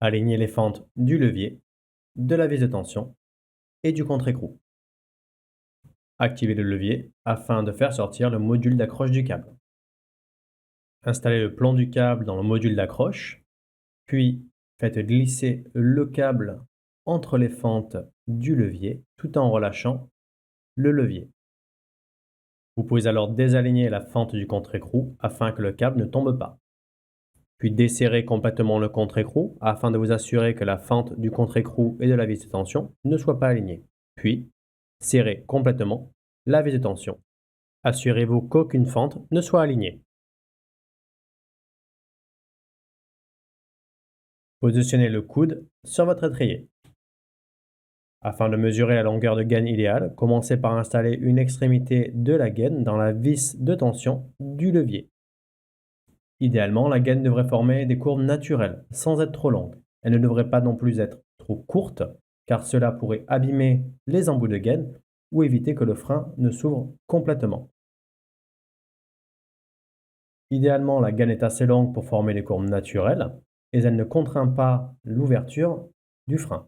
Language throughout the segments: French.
Alignez les fentes du levier, de la vis de tension et du contre-écrou. Activez le levier afin de faire sortir le module d'accroche du câble. Installez le plan du câble dans le module d'accroche, puis faites glisser le câble entre les fentes du levier tout en relâchant le levier. Vous pouvez alors désaligner la fente du contre-écrou afin que le câble ne tombe pas. Puis desserrez complètement le contre-écrou afin de vous assurer que la fente du contre-écrou et de la vis de tension ne soient pas alignées. Puis, serrez complètement la vis de tension. Assurez-vous qu'aucune fente ne soit alignée. Positionnez le coude sur votre étrier. Afin de mesurer la longueur de gaine idéale, commencez par installer une extrémité de la gaine dans la vis de tension du levier. Idéalement, la gaine devrait former des courbes naturelles, sans être trop longue. Elle ne devrait pas non plus être trop courte, car cela pourrait abîmer les embouts de gaine ou éviter que le frein ne s'ouvre complètement. Idéalement, la gaine est assez longue pour former des courbes naturelles et elle ne contraint pas l'ouverture du frein.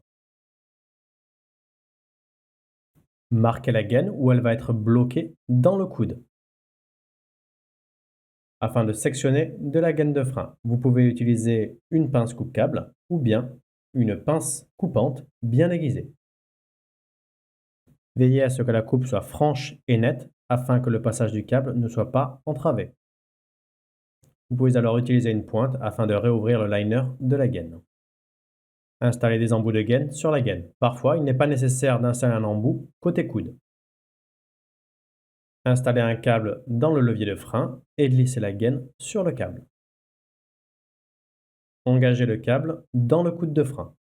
Marquez la gaine où elle va être bloquée dans le coude. Afin de sectionner de la gaine de frein, vous pouvez utiliser une pince coupe-câble ou bien une pince coupante bien aiguisée. Veillez à ce que la coupe soit franche et nette afin que le passage du câble ne soit pas entravé. Vous pouvez alors utiliser une pointe afin de réouvrir le liner de la gaine. Installez des embouts de gaine sur la gaine. Parfois, il n'est pas nécessaire d'installer un embout côté coude. Installez un câble dans le levier de frein et glissez la gaine sur le câble. Engagez le câble dans le coude de frein.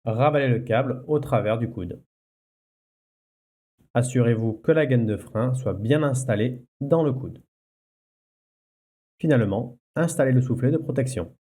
Ravalez le câble au travers du coude. Assurez-vous que la gaine de frein soit bien installée dans le coude. Finalement, installez le soufflet de protection.